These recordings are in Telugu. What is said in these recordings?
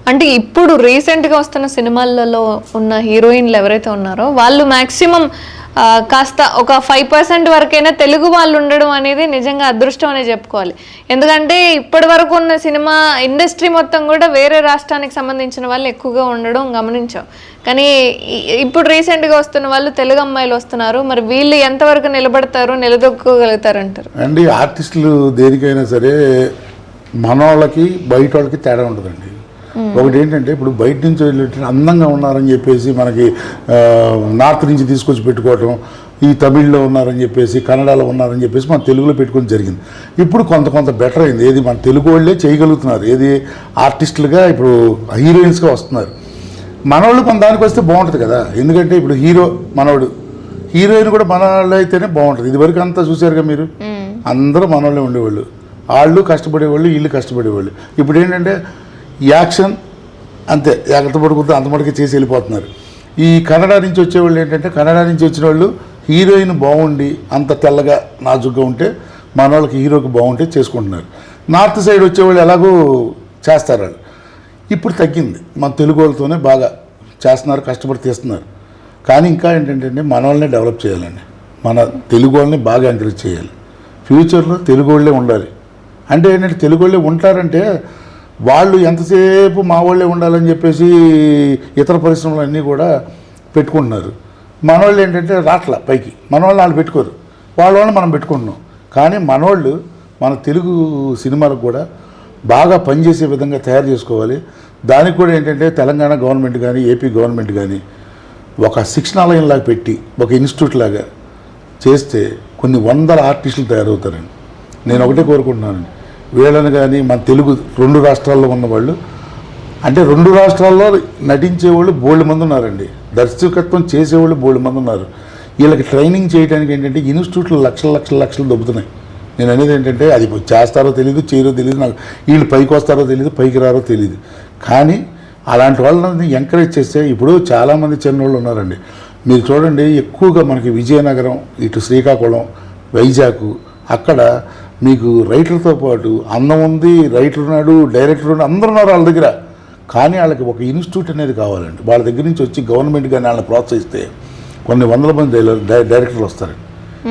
అంటే ఇప్పుడు రీసెంట్గా వస్తున్న సినిమాలలో ఉన్న హీరోయిన్లు ఎవరైతే ఉన్నారో వాళ్ళు మ్యాక్సిమం కాస్త ఒక 5% వరకైనా తెలుగు వాళ్ళు ఉండడం అనేది నిజంగా అదృష్టం అనే చెప్పుకోవాలి. ఎందుకంటే ఇప్పటి వరకు ఉన్న సినిమా ఇండస్ట్రీ మొత్తం కూడా వేరే రాష్ట్రానికి సంబంధించిన వాళ్ళు ఎక్కువగా ఉండడం గమనించాం. కానీ ఇప్పుడు రీసెంట్గా వస్తున్న వాళ్ళు తెలుగు అమ్మాయిలు వస్తున్నారు. మరి వీళ్ళు ఎంతవరకు నిలబడతారు, నిలదొక్కగలుగుతారు అంటారు? అండి ఆర్టిస్టులు దేనికైనా సరే మన వాళ్ళకి బయట వాళ్ళకి తేడా ఉంటుందండి. ఒకటి ఏంటంటే ఇప్పుడు బయట నుంచి వెళ్ళి అందంగా ఉన్నారని చెప్పేసి మనకి నార్త్ నుంచి తీసుకొచ్చి పెట్టుకోవటం, ఈ తమిళ్లో ఉన్నారని చెప్పేసి కన్నడలో ఉన్నారని చెప్పేసి మన తెలుగులో పెట్టుకొని జరిగింది. ఇప్పుడు కొంత బెటర్ అయింది. ఏది మన తెలుగు వాళ్ళే చేయగలుగుతున్నారు, ఏది ఆర్టిస్టులుగా ఇప్పుడు హీరోయిన్స్గా వస్తున్నారు. మనవాళ్ళు కొంత దానికి వస్తే బాగుంటుంది కదా. ఎందుకంటే ఇప్పుడు హీరో మనవాడు, హీరోయిన్ కూడా మన వాళ్ళు అయితేనే బాగుంటుంది. ఇదివరకు అంతా చూసారుగా మీరు, అందరూ మన వాళ్ళే ఉండేవాళ్ళు, వాళ్ళు కష్టపడేవాళ్ళు, వీళ్ళు కష్టపడేవాళ్ళు. ఇప్పుడు ఏంటంటే యాక్షన్ అంతే, ఎంత పడుకుందో అంత మటుకే చేసి వెళ్ళిపోతున్నారు. ఈ కన్నడ నుంచి వచ్చేవాళ్ళు ఏంటంటే కన్నడ నుంచి వచ్చిన వాళ్ళు హీరోయిన్ బాగుండి అంత తెల్లగా నాజుగ్గా ఉంటే మన వాళ్ళకి హీరోకి బాగుంటే చేసుకుంటున్నారు. నార్త్ సైడ్ వచ్చేవాళ్ళు ఎలాగో చేస్తారు వాళ్ళు. ఇప్పుడు తగ్గింది, మన తెలుగు వాళ్ళతోనే బాగా చేస్తున్నారు, కష్టపడి తీస్తున్నారు. కానీ ఇంకా ఏంటంటే మన వాళ్ళని డెవలప్ చేయాలండి, మన తెలుగు వాళ్ళని బాగా ఎంకరేజ్ చేయాలి. ఫ్యూచర్లో తెలుగు వాళ్ళే ఉండాలి. అంటే ఏంటంటే తెలుగు వాళ్ళే ఉంటారంటే వాళ్ళు ఎంతసేపు మా వాళ్ళే ఉండాలని చెప్పేసి ఇతర పరిశ్రమలు అన్నీ కూడా పెట్టుకుంటున్నారు. మనవాళ్ళు ఏంటంటే రాట్ల పైకి, మనవాళ్ళు వాళ్ళు పెట్టుకోరు, వాళ్ళని మనం పెట్టుకుంటున్నాం. కానీ మనవాళ్ళు మన తెలుగు సినిమాలకు కూడా బాగా పనిచేసే విధంగా తయారు చేసుకోవాలి. దానికి కూడా ఏంటంటే తెలంగాణ గవర్నమెంట్ కానీ ఏపీ గవర్నమెంట్ కానీ ఒక శిక్షణాలయంలాగా పెట్టి ఒక ఇన్స్టిట్యూట్ లాగా చేస్తే కొన్ని వందల ఆర్టిస్టులు తయారవుతారండి. నేను ఒకటే కోరుకుంటున్నానండి, వీళ్ళని కానీ మన తెలుగు 2 రాష్ట్రాల్లో ఉన్నవాళ్ళు, అంటే 2 రాష్ట్రాల్లో నటించేవాళ్ళు బోల్డ్ మంది ఉన్నారండి, దర్శకత్వం చేసేవాళ్ళు బోల్డ్ మంది ఉన్నారు. వీళ్ళకి ట్రైనింగ్ చేయడానికి ఏంటంటే ఇన్స్టిట్యూట్లు లక్షలు దొబ్బుతున్నాయి. నేను అనేది ఏంటంటే అది చేస్తారో తెలియదు, చేయరో తెలియదు, నాకు వీళ్ళు పైకి వస్తారో తెలియదు, పైకి రారో తెలియదు. కానీ అలాంటి వాళ్ళని ఎంకరేజ్ చేస్తే ఇప్పుడు చాలామంది చిన్నవాళ్ళు ఉన్నారండి. మీరు చూడండి, ఎక్కువగా మనకి విజయనగరం, ఇటు శ్రీకాకుళం, వైజాగ్, అక్కడ మీకు రైటర్తో పాటు అందం ఉంది, రైటర్ ఉన్నాడు, డైరెక్టర్ ఉన్నాడు, అందరూ ఉన్నారు వాళ్ళ దగ్గర. కానీ వాళ్ళకి ఒక ఇన్స్టిట్యూట్ అనేది కావాలండి. వాళ్ళ దగ్గర నుంచి వచ్చి గవర్నమెంట్ కానీ వాళ్ళని ప్రోత్సహిస్తే కొన్ని వందల మంది డైరెక్టర్లు వస్తారండి.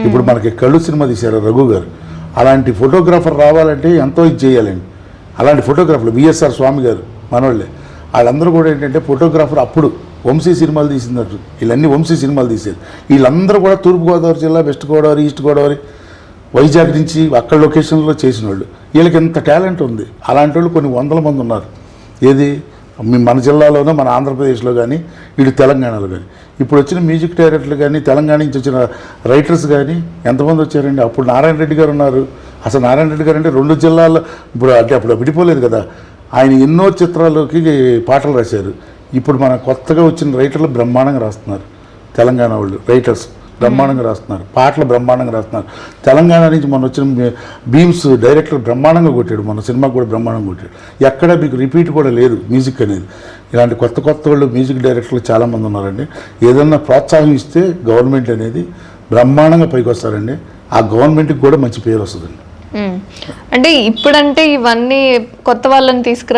ఇప్పుడు మనకి కళ్ళు సినిమా తీశారు రఘు గారు, అలాంటి ఫోటోగ్రాఫర్ రావాలంటే ఎంతో ఇది చేయాలండి. అలాంటి ఫోటోగ్రాఫర్లు విఎస్ఆర్ స్వామి గారు మనోళ్ళే, వాళ్ళందరూ కూడా ఏంటంటే ఫోటోగ్రాఫర్ అప్పుడు వంశీ సినిమాలు తీసినట్టు వీళ్ళన్నీ వంశీ సినిమాలు తీసేది. వీళ్ళందరూ కూడా తూర్పుగోదావరి జిల్లా, వెస్ట్ గోదావరి, ఈస్ట్ గోదావరి, వైజాగ్ నుంచి అక్కడ లొకేషన్లో చేసిన వాళ్ళు. వీళ్ళకి ఎంత టాలెంట్ ఉంది. అలాంటి వాళ్ళు కొన్ని వందల మంది ఉన్నారు. ఏది మన జిల్లాలోనూ, మన ఆంధ్రప్రదేశ్లో కానీ, ఇటు తెలంగాణలో కానీ. ఇప్పుడు వచ్చిన మ్యూజిక్ డైరెక్టర్లు కానీ, తెలంగాణ నుంచి వచ్చిన రైటర్స్ కానీ ఎంతమంది వచ్చారండి. అప్పుడు నారాయణ రెడ్డి గారు ఉన్నారు. అసలు నారాయణ రెడ్డి గారు అంటే 2 జిల్లాల్లో ఇప్పుడు అంటే అప్పుడు విడిపోలేదు కదా, ఆయన ఎన్నో చిత్రాలకి పాటలు రాశారు. ఇప్పుడు మన కొత్తగా వచ్చిన రైటర్లు బ్రహ్మాండంగా రాస్తున్నారు. తెలంగాణ వాళ్ళు రైటర్స్ బ్రహ్మాండంగా రాస్తున్నారు, పాటలు బ్రహ్మాండంగా రాస్తున్నారు. తెలంగాణ నుంచి మొన్న వచ్చిన భీమ్స్ డైరెక్టర్ బ్రహ్మాండంగా కొట్టాడు, మన సినిమాకి కూడా బ్రహ్మాండంగా కొట్టాడు. ఎక్కడ మీకు రిపీట్ కూడా లేదు మ్యూజిక్ అనేది. ఇలాంటి కొత్త వాళ్ళు మ్యూజిక్ డైరెక్టర్లు చాలామంది ఉన్నారండి. ఏదన్నా ప్రోత్సాహం ఇస్తే గవర్నమెంట్ అనేది బ్రహ్మాండంగా పైకి వస్తారండి. ఆ గవర్నమెంట్కి కూడా మంచి పేరు వస్తుందండి. అంటే ఇప్పుడంటే ఇవన్నీ కొత్త వాళ్ళని తీసుకురా